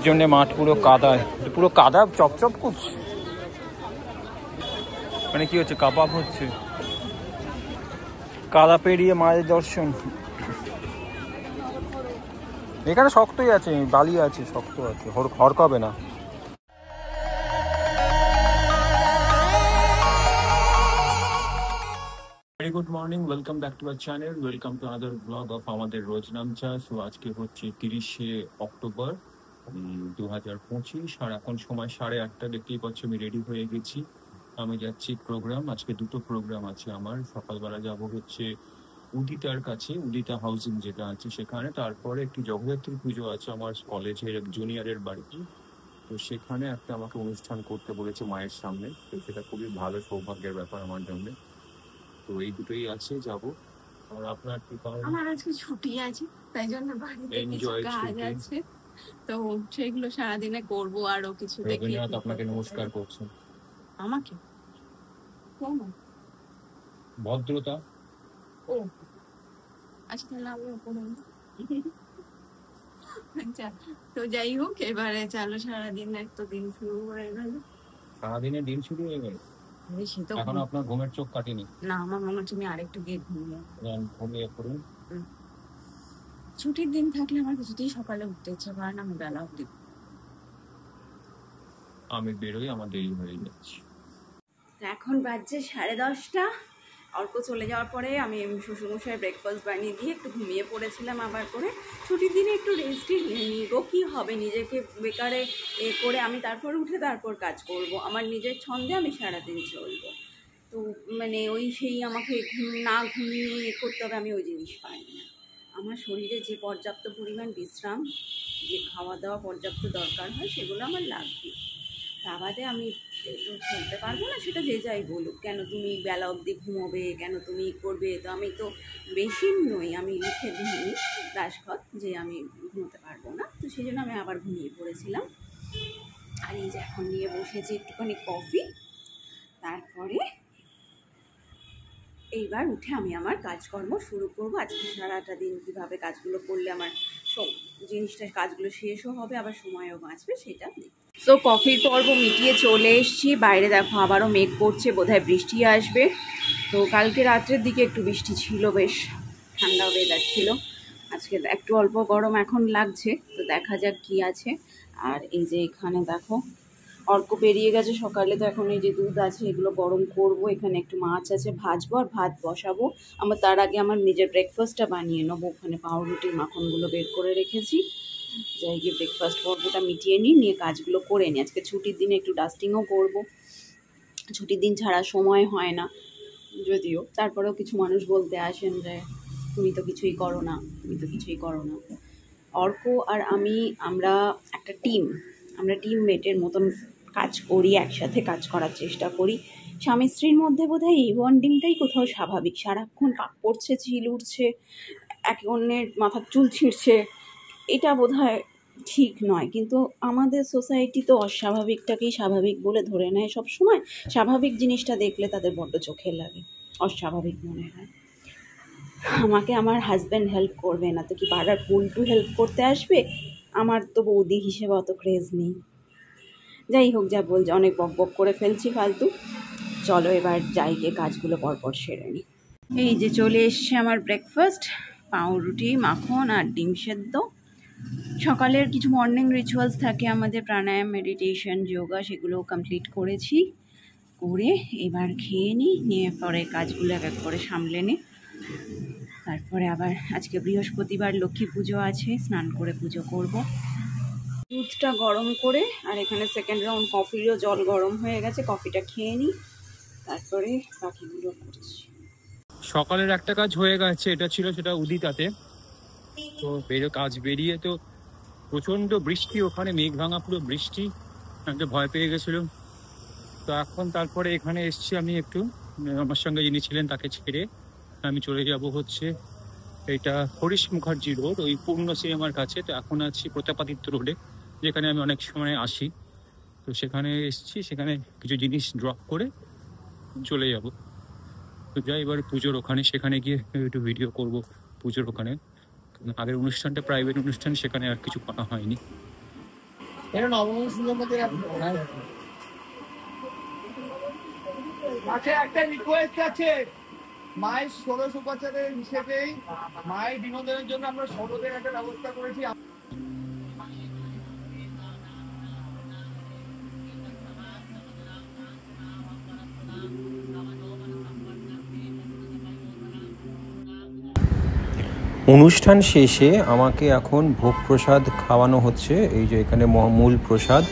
জন্য মাঠ পুরো কাদায়, পুরো কাদা চপচপ করছে। মানে কি হচ্ছে, কাবাব হচ্ছে, কাদা পেরিয়ে মায়ের দর্শন। এখানে শক্তই আছে, বালি আছে, শক্ত আছে, হড়কাবে না। Very good morning, welcome back to our channel, welcome to another blog of আমাদের রোজ নামচা। সো আজকে হচ্ছে 30শে অক্টোবর 2025, আর এখন সময় 8:30। দেখতেই পাচ্ছি আমি রেডি হয়ে গেছি, আমি যাচ্ছি প্রোগ্রাম। আজকে দুটো প্রোগ্রাম আছে আমার। সকালবেলা যাব হচ্ছে উদিতার কাছে, উদিতা হাউজিং যেটা আছে সেখানে। তারপরে একটি জগদ্ধাত্রী পুজো আছে আমার কলেজের জুনিয়রের বাড়িতে, তো সেখানে একটা আমাকে অনুষ্ঠান করতে বলেছে মায়ের সামনে। তো সেটা খুবই ভালো সৌভাগ্যের ব্যাপার আমার জন্য। তো এই দুটোই আছে, যাব। আর আপনার কি কারণ? আমার আজকে ছুটি আছে, তাই জন্য বাড়িতে কিছু কাজ আছে, তো সেগুলো সারাদিনে করবো। আরো কিছু রবীন্দ্রনাথ আপনাকে নমস্কার করছেন। আমাকে ভদ্রতা। ও আচ্ছা, তাহলে আমি আচ্ছা, তো যাই হোক, এবারে চলো সারাদিন একটা দিন শুরু হয়ে গেল। সারাদিনের দিন শুরু হয়ে গেল? এখন আপনার ঘুমের চোখ কাটেনি? না, আমার মনে হচ্ছে আমি আরেকটু গিয়ে ঘুমিয়ে পড়ুন। ছুটির দিন থাকলে আমার কিছুতেই সকালে উঠতে ইচ্ছে করে না, আমি বেলা অব্দি। আমি বেরোই, আমার দেরি হয়ে যাচ্ছে। এখন বাজছে 10:30। অল্প চলে যাওয়ার পরে আমি শ্বশুরমশাই ব্রেকফাস্ট বানিয়ে দিয়ে একটু ঘুমিয়ে পড়েছিলাম। আবার করে ছুটির দিনে একটু রেস্টই নিব, কী হবে, নিজেকে বেকারে করে আমি তারপর উঠে তারপর কাজ করব। আমার নিজের ছন্দে আমি সারাদিন চলবো। তো মানে সেই আমাকে না ঘুমিয়ে করতে হবে, আমি ওই জিনিস পাই না। আমার শরীরে যে পর্যাপ্ত পরিমাণ বিশ্রাম, যে খাওয়া দাওয়া পর্যাপ্ত দরকার হয়, সেগুলো আমার লাগবে। তা বাদে আমি চলতে পারবো না, সেটা যে যাই বলুক। কেন তুমি বেলা অবধি ঘুমোবে, কেন তুমি করবে? তো আমি তো বেশি নই, আমি লিখে দিই দাসখত যে আমি ঘুমোতে পারবো না। তো সেই জন্য আমি আবার ঘুমিয়ে পড়েছিলাম। আর এই যে এখন নিয়ে বসেছি একটুখানি কফি। তারপরে এইবার উঠে আমি আমার কাজকর্ম শুরু করবো। আজকে সারাটা দিন কীভাবে কাজগুলো করলে আমার কাজগুলো শেষও হবে, আবার সময়ও বাঁচবে, সেটা দেখি। সো কফির পর্ব মিটিয়ে চলে এসেছি। বাইরে দেখো আবারও মেঘ করছে, বোধহয় বৃষ্টি আসবে। তো কালকে রাত্রের দিকে একটু বৃষ্টি ছিল, বেশ ঠান্ডা ওয়েদার ছিল। আজকে একটু অল্প গরম এখন লাগছে, তো দেখা যাক কি আছে। আর এই যে এখানে দেখো অর্ক বেরিয়ে গেছে সকালে, তো এখন এই যে দুধ আছে, এগুলো গরম করব। এখানে একটু মাছ আছে, ভাজবো আর ভাত বসাবো। আমার তার আগে আমার নিজের ব্রেকফাস্টটা বানিয়ে নেবো। ওখানে পাউরুটির মাখনগুলো বের করে রেখেছি, যাই গিয়ে ব্রেকফাস্ট পর্বটা মিটিয়ে নিয়ে কাজগুলো করে নিই। আজকে ছুটির দিনে একটু ডাস্টিংও করব। ছুটির দিন ছাড়া সময় হয় না, যদিও তারপরেও কিছু মানুষ বলতে আসেন যে তুমি তো কিছুই করো না, তুমি তো কিছুই করো না। অর্ক আর আমরা একটা আমরা টিমমেটের মতন কাজ করি, একসাথে কাজ করার চেষ্টা করি। স্বামী স্ত্রীর মধ্যে বোধহয় এই বন্ডিংটাই কোথাও স্বাভাবিক। সারাক্ষণ পাক পড়ছে, চিল উঠছে, একে অন্যের মাথার চুল ছিঁড়ছে, এটা বোধহয় ঠিক নয়। কিন্তু আমাদের সোসাইটি তো অস্বাভাবিকটাকেই স্বাভাবিক বলে ধরে নেয় সব সময়। স্বাভাবিক জিনিসটা দেখলে তাদের বড্ড চোখে লাগে, অস্বাভাবিক মনে হয়। আমাকে আমার হাজব্যান্ড হেল্প করবে না তো কি পাড়ার পুলটু হেল্প করতে আসবে? আমার তো বৌদি হিসেবে অত ক্রেজ নেই। যাই হোক, যা বলছে, অনেক বক বক করে ফেলছি ফালতু। চলো এবার যাই গিয়ে কাজগুলো পরপর সেরে নিই। এই যে চলে এসছে আমার ব্রেকফাস্ট, পাউরুটি, মাখন আর ডিম সেদ্ধ। সকালের কিছু মর্নিং রিচুয়ালস থাকে আমাদের, প্রাণায়াম, মেডিটেশন, যোগা, সেগুলো কমপ্লিট করেছি। করে এবার খেয়ে নিয়ে পরে কাজগুলো এক এক করে সামলে নিই। তারপরে আবার আজকে বৃহস্পতিবার, লক্ষ্মী পুজো আছে, স্নান করে পুজো করব। দুধটা গরম করে, আর এখানে সেকেন্ড রাউন্ড কফিরও জল গরম হয়ে গেছে, কফিটা খেয়ে নিই, তারপরে বাকিগুলো করছি। সকালের একটা কাজ হয়ে গেছে, এটা ছিল সেটা উদিতাতে। তো কাজ বেরিয়ে তো প্রচণ্ড বৃষ্টি, ওখানে মেঘ ভাঙা পুরো বৃষ্টি, একটা ভয় পেয়ে গেছিল। তো এখন তারপরে এখানে এসছি আমি, একটু আমার সঙ্গে যিনি ছিলেন তাকে ছেড়ে আমি চলে যাব হচ্ছে এটা হরিশ মুখার্জি রোড, ওই পূর্ণ সিনেমার কাছে। তো এখন আছি প্রতাপাদিত্য রোডে, যেখানে আমি অনেক সময় আসি। তো সেখানে এসছি, সেখানে কিছু জিনিস ড্রপ করে চলে যাব। তো যাই এবার পুজোর ওখানে, সেখানে গিয়ে একটু ভিডিও করব পুজোর ওখানে। আগের অনুষ্ঠানটা প্রাইভেট অনুষ্ঠান, সেখানে আর কিছু করা হয়নি। আচ্ছা, একটা রিকোয়েস্ট আছে, মায়ের 16 বছরের হিসেবেই মায়ের বিনোদনের জন্য আমরা শরবতের একটা ব্যবস্থা করেছি। অনুষ্ঠান শেষে আমাকে এখন ভোগ প্রসাদ খাওয়ানো হচ্ছে। এই যে এখানে মূল প্রসাদ,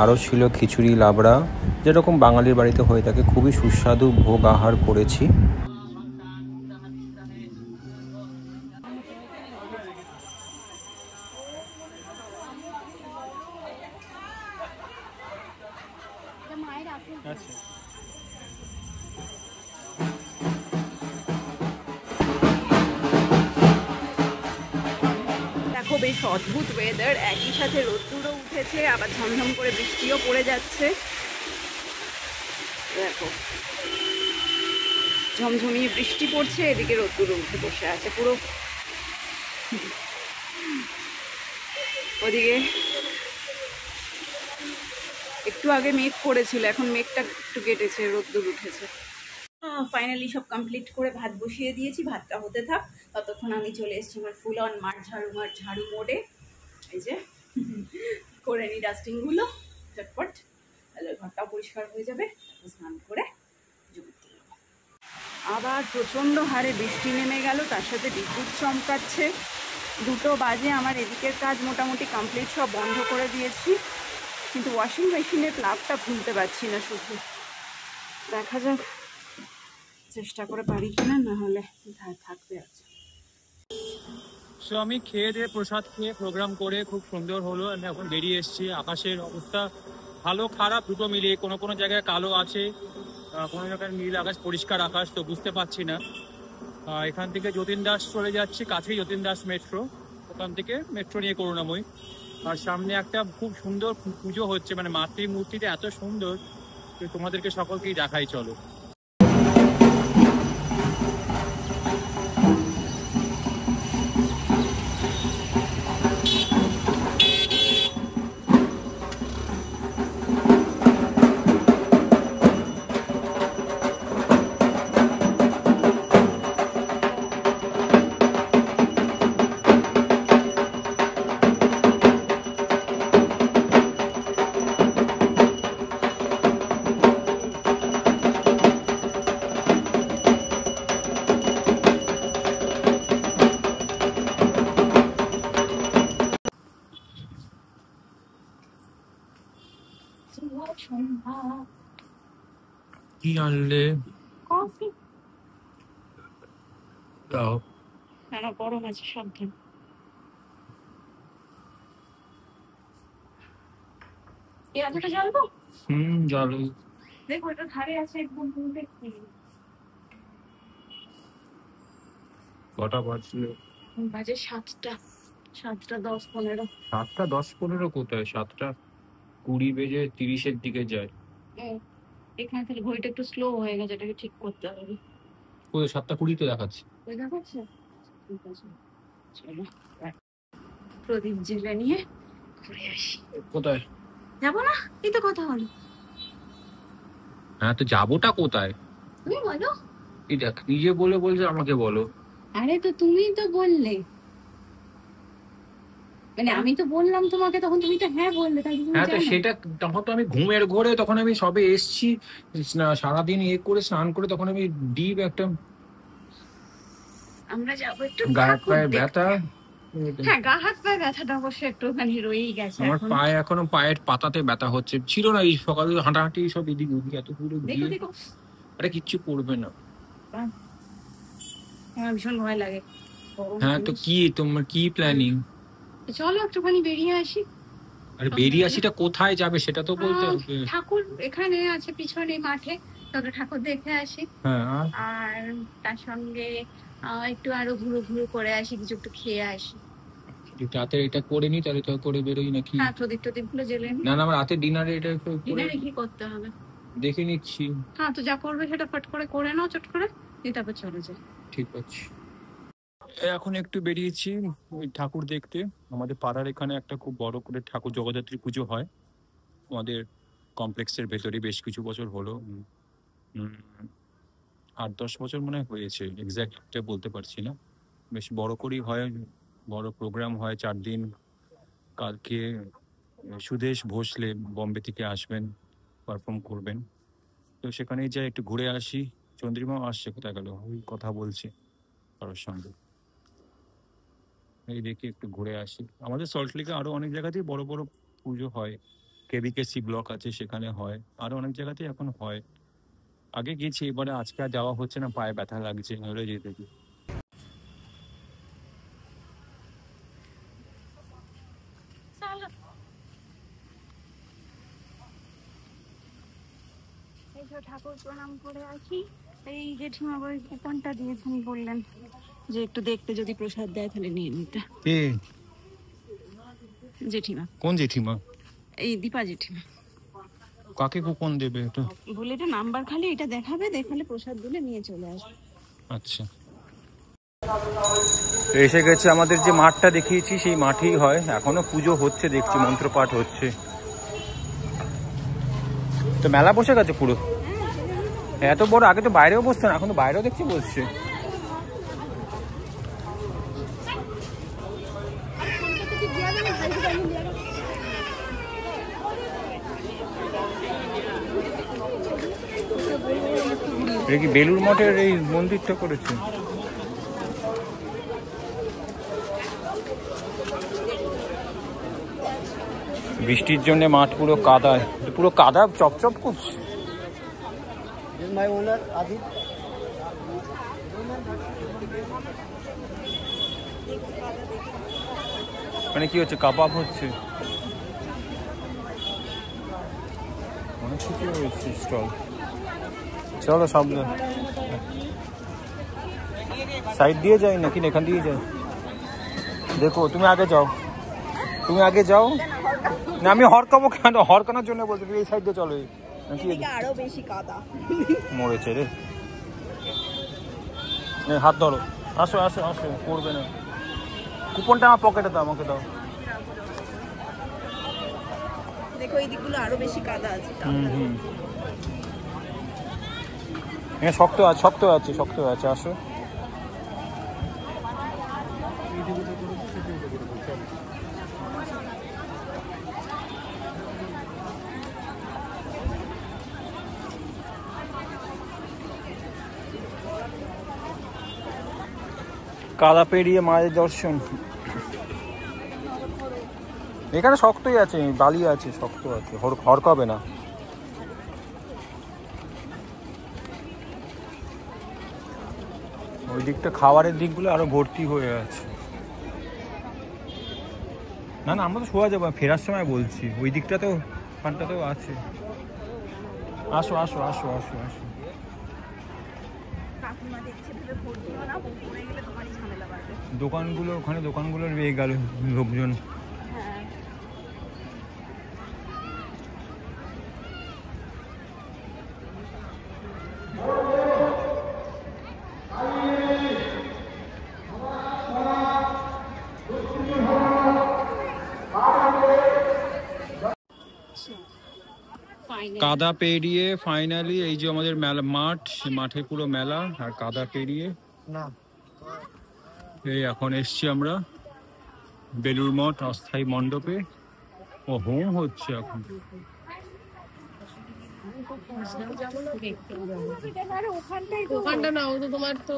আরও ছিল খিচুড়ি, লাবড়া, যেরকম বাঙালির বাড়িতে হয়ে থাকে। খুবই সুস্বাদু ভোগ আহার করেছি। দেখো বেশ অদ্ভুত ওয়েদার, একই সাথে রোদ্দুরও উঠেছে, আবার ঝমঝম করে বৃষ্টিও পড়ে যাচ্ছে। দেখো ঝমঝমিয়ে বৃষ্টি পড়ছে, এদিকে রোদ্দুরও উঠে বসে আছে পুরো। ওদিকে একটু আগে মেঘ পড়েছিল, এখন মেঘটা একটু কেটেছে, রোদ্দুর উঠেছে। ফাইনালি সব কমপ্লিট করে ভাত বসিয়ে দিয়েছি, ভাতটা হতে থাক। ততক্ষণ আমি চলে এসেছি আমার ফুল অন ঝাড়ু মোডে। এই যে করে নিই ডাস্টিংগুলো চটপট, তাহলে ঘরটাও পরিষ্কার হয়ে যাবে। স্নান করে আবার প্রচণ্ড হারে বৃষ্টি নেমে গেল, তার সাথে বিদ্যুৎ চমকাচ্ছে। 2টো বাজে আমার এদিকের কাজ মোটামুটি কমপ্লিট, সব বন্ধ করে দিয়েছি, কিন্তু ওয়াশিং মেশিনের প্লাগটা খুলতে পারছি না। শুধু দেখা যাক চেষ্টা করে পারি কিনা, না হলে থাকবে। আছে সো আমি খেয়ে দিয়ে প্রসাদ খেয়ে প্রোগ্রাম করে খুব সুন্দর হলো। আমি এখন বেরিয়ে এসেছি। আকাশের অবস্থা ভালো খারাপ দুটো মিলিয়ে, কোনো কোনো জায়গায় কালো আছে, কোনো জায়গায় নীল আকাশ, পরিষ্কার আকাশ, তো বুঝতে পারছি না। এখান থেকে যতীন দাস চলে যাচ্ছি, কাছেই যতীন দাস মেট্রো, ওখান থেকে মেট্রো নিয়ে করুণাময়ী। আর সামনে একটা খুব সুন্দর পুজো হচ্ছে, মানে মাতৃ মূর্তিটা এত সুন্দর, তোমাদেরকে সকলকেই দেখাই, চলো। কি আনলে? কফি দাও। না, গরম আছে, সাবধান। এই আলোটা জ্বালবো? জ্বালো। দেখো এটা ধারে আছে একদম, দেখি কটা বাজলো? বাজে 7টা 7টা 10-15 কোথায়? 7টা 20 বেজে 30-এর দিকে যায়। এখানে তাহলে ঘড়িটা একটু স্লো হয়ে গেছে, এটাকে ঠিক করতে হবে। কোথায়? 7টা 20 দেখাচ্ছে। ওই দেখাচ্ছে, ঠিক আছে চলো প্রদীপ জেলে নিয়ে ঘুরে আসি। কোথায় যাবো না? এই তো কথা হলো। হ্যাঁ, তো যাবোটা কোথায়? তুমি বলো। এই দেখ, নিজে বলছে আমাকে বলো। আরে তো তুমিই তো বললে, মানে আমি তো বললাম তোমাকে, তখন তুমি তো হ্যাঁ বললে, তাই তুমি হ্যাঁ, তো জানো। সেটা তখন তো আমি ঘুমের ঘোরে, তখন আমি সবে এসছি, সারাদিন করে স্নান করে, তখন আমি ডিপ একটা আমরা যাবো একটু গায়ে ঠাকুর পায়ে দেখতে। ব্যথা। হ্যাঁ, গা হাত পায়ে ব্যথাটা অবশ্য একটুখানি রয়েই গেছে। আমার এখন পায়ে এখনো পায়ের পাতাতে ব্যথা হচ্ছে, ছিল না এই সকালে হাঁটাহাঁটি সব এদিক ওদিক এত পুরো দেখো গিয়ে। দেখো, আরে কিচ্ছু করবে না। আমার ভীষণ ভয় লাগে। হ্যাঁ, তো কি তোমার কি প্ল্যানিং? চলো একটুখানি বেরিয়ে আসি। আরে বেরিয়ে আসিটা কোথায় যাবে সেটা তো বলতে হবে। ঠাকুর এখানে আছে পিছনে মাঠে, তবে ঠাকুর দেখে আসি। হ্যাঁ, আর তার সঙ্গে একটু আরো ঘুরু ঘুরু করে আসি, কিছু একটু খেয়ে আসি। রাতে এটা করে নি, তাহলে তো করে বেরোই নাকি? হ্যাঁ, প্রদীপ টদীপ গুলো জেলে নি। না না, আমার রাতে ডিনারে এটা ডিনারে কি করতে হবে দেখে নিচ্ছি। হ্যাঁ, তো যা করবে সেটা ফট করে নাও, চট করে, তারপর চলে যায়। ঠিক আছে। এখন একটু বেরিয়েছি ওই ঠাকুর দেখতে। আমাদের পাড়ার এখানে একটা খুব বড় করে ঠাকুর জগদ্ধাত্রী পুজো হয় আমাদের কমপ্লেক্সের ভেতরে, বেশ কিছু বছর হলো। উম, 8-10 বছর মনে হয় হয়েছে, এক্স্যাক্ট বলতে পারছি না। বেশ বড় করেই হয়, বড় প্রোগ্রাম হয় 4 দিন। কালকে সুদেশ ভোসলে বম্বে থেকে আসবেন, পারফর্ম করবেন। তো সেখানেই যাই, একটু ঘুরে আসি। চন্দ্রিমাও আসছে, কোথায় গেল, ওই কথা বলছি কারোর সঙ্গে। এই দেখি একটু ঘুরে আসি। আমাদের সল্টলেকে আরো অনেক জায়গাতেই বড় বড় পুজো হয়। কেবিকেসি ব্লক আছে, সেখানে হয়। আরো অনেক জায়গাতেই এখন হয়। আগে গেছি, এবারে আজকে আর যাওয়া হচ্ছে না, পায়ে ব্যথা লাগছে, নইলে যেতে কি। এই তো ঠাকুর প্রণাম করে আসি। এই জেঠিমা ওই কুপনটা দিয়েছেন, বললেন যে একটু দেখতে, যদি প্রসাদ দেয় তাহলে নিয়ে নিতে। কে? জেঠিমা। কোন জেঠিমা? এই দীপা জেঠিমা। কাকে কুপন দেবে এটা? বলে এটা নাম্বার খালি এটা দেখাবে, দেখালে প্রসাদ দিলে নিয়ে চলে আসবে। আচ্ছা, এসে গেছে। আমাদের যে মাঠটা দেখিয়েছি সেই মাঠেই হয়, এখনো পুজো হচ্ছে দেখছি, মন্ত্রপাঠ হচ্ছে। তো মেলা বসে গেছে পুরো, এত বড়। আগে তো বাইরেও বসছে না, এখন তো বাইরেও দেখছি বসছে। এটা কি বেলুর মঠের এই মন্দিরটা করেছে? বৃষ্টির জন্য মাঠ পুরো কাদা, পুরো কাদা চপচপ করছে। মানে কি হচ্ছে, কাবাব হচ্ছে, অনেক কিছু হয়েছে স্টল। চলো সামনে সাইড দিয়ে যাই নাকি এখান দিয়ে যাই? দেখো, তুমি আগে যাও, তুমি আগে যাও। না আমি হরকাবো কেন, হরকানোর জন্য বলতে, এই সাইড দিয়ে চলো। নাকি আরো বেশি কাদা মরেছে রে। হাত ধরো, আসো আসো আসো, করবে না। কুপনটা আমার পকেটে দাও, আমাকে দাও। দেখো এই দিকগুলো আরো বেশি কাদা আছে। হ্যাঁ, শক্ত আছে, শক্ত আছে, শক্ত আছে, আসো। কাদা পেরিয়ে মায়ের দর্শন। এখানে শক্তই আছে, বালি আছে, শক্ত আছে, হরকাবে না। ওই দিকটা খাবারের দিকগুলো আরো ভর্তি হয়ে আছে। না না, আমরা তো শোয়া যাবো, ফেরার সময় বলছি। ওই দিকটাতেও, ওখানটাতেও আছে। আসো আসো আসো আসো আসো। দোকানগুলো ওখানে, দোকানগুলো রয়ে গেল লোকজন। কাদা পেরিয়ে ফাইনালি এই যে আমাদের মেলা মাঠ, মাঠে পুরো মেলা, আর কাদা পেরিয়ে না এই এখন এসছি আমরা বেলুর মঠ অস্থায়ী মণ্ডপে। ও হোম হচ্ছে এখন। ওখানটা না, ও তো তোমার তো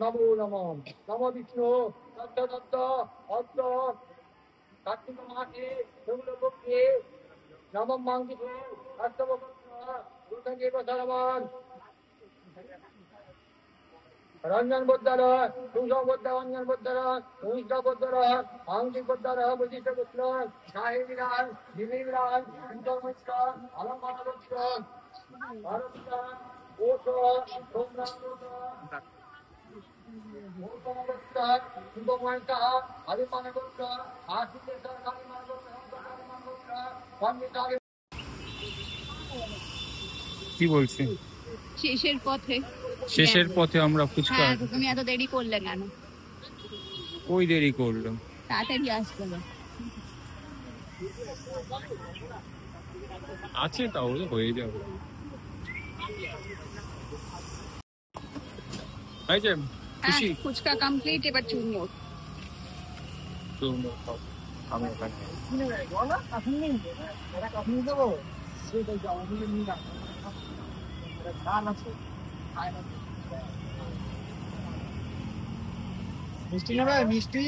নমো নমো নম বিষ্ণু কার্তিক মাসে শুক্লপক্ষে নবম মাঙ্গিকে দুর্গাকে প্রসারমান রঞ্জন বদ্দারা সুষম বদ্দা রঞ্জন বদ্দারা উনিশা বদ্দারা আংশিক বদ্দারা বৈশিষ্ট্য পুত্র সাহেবিরান দিলীপরান সুন্দর মিশ্র আলম্বন মিশ্র ভারতীয় ওষ সোমনাথ কি বলছি শেষের পথে শেষের পথে আমরা ফুচকা হ্যাঁ, তো তুমি এত দেরি করলে কেন? ওই দেরি করলাম। তাড়াতাড়ি আসতে হবে। আছে তাহলে হয়ে যাবে। এই যে খুশি হ্যাঁ, ফুচকা কমপ্লিট, এবার চুরমুর। তো আমি ওখানে মিষ্টি নেবে মিষ্টি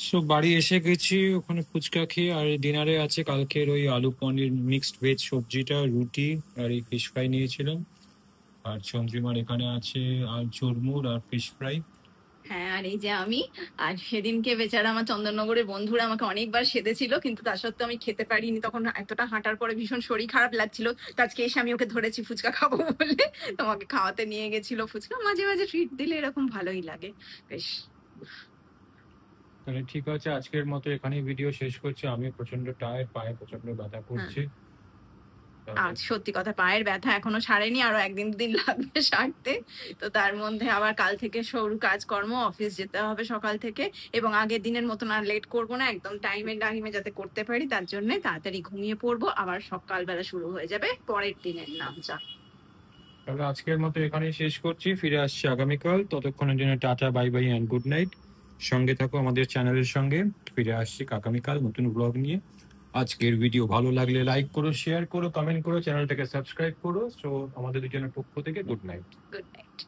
সো বাড়ি এসে গেছি, ওখানে ফুচকা খেয়ে। আর ডিনারে আছে কালকের ওই আলু পনির মিক্সড ভেজ সবজিটা, রুটি আর এই ফিশ ফ্রাই নিয়েছিলাম। আর চন্দ্রিমার এখানে আছে আর চুরমুর আর ফিশ ফ্রাই। হ্যাঁ, আর এই যে আমি, আর সেদিনকে বেচারা আমার চন্দননগরের বন্ধুরা আমাকে অনেকবার সেধেছিল, কিন্তু তা সত্ত্বেও আমি খেতে পারিনি। তখন এতটা হাঁটার পরে ভীষণ শরীর খারাপ লাগছিল। তো আজকে এসে আমি ওকে ধরেছি ফুচকা খাবো বলে, তোমাকে খাওয়াতে নিয়ে গেছিল ফুচকা। মাঝে মাঝে ট্রিট দিলে এরকম ভালোই লাগে বেশ। তাহলে ঠিক আছে, আজকের মতো এখানেই ভিডিও শেষ করছি। আমি প্রচন্ড টায়ার্ড, পায়ে প্রচন্ড ব্যথা করছে। আর সত্যি কথা, পায়ের ব্যথা এখনো সারেনি, আরো একদিন দুদিন লাগবে সারতে। তো তার মধ্যে আবার কাল থেকে শুরু কাজকর্ম, অফিস যেতে হবে সকাল থেকে। এবং আগের দিনের মতন আর লেট করবো না, একদম টাইমে যাতে করতে পারি, তার জন্য তাড়াতাড়ি ঘুমিয়ে পড়বো। আবার সকালবেলা শুরু হয়ে যাবে পরের দিনের নামচা। তাহলে আজকের মতো এখানেই শেষ করছি, ফিরে আসছি আগামীকাল। ততক্ষণের জন্য tata, bye bye and good night. সঙ্গে থাকো আমাদের চ্যানেলের সঙ্গে। ফিরে আসছি আগামীকাল নতুন ব্লগ নিয়ে। আজকের ভিডিও ভালো লাগলে লাইক করো, শেয়ার করো, কমেন্ট করো, চ্যানেলটাকে সাবস্ক্রাইব করো। সো আমাদের দুজনের পক্ষ থেকে গুড নাইট। Good night.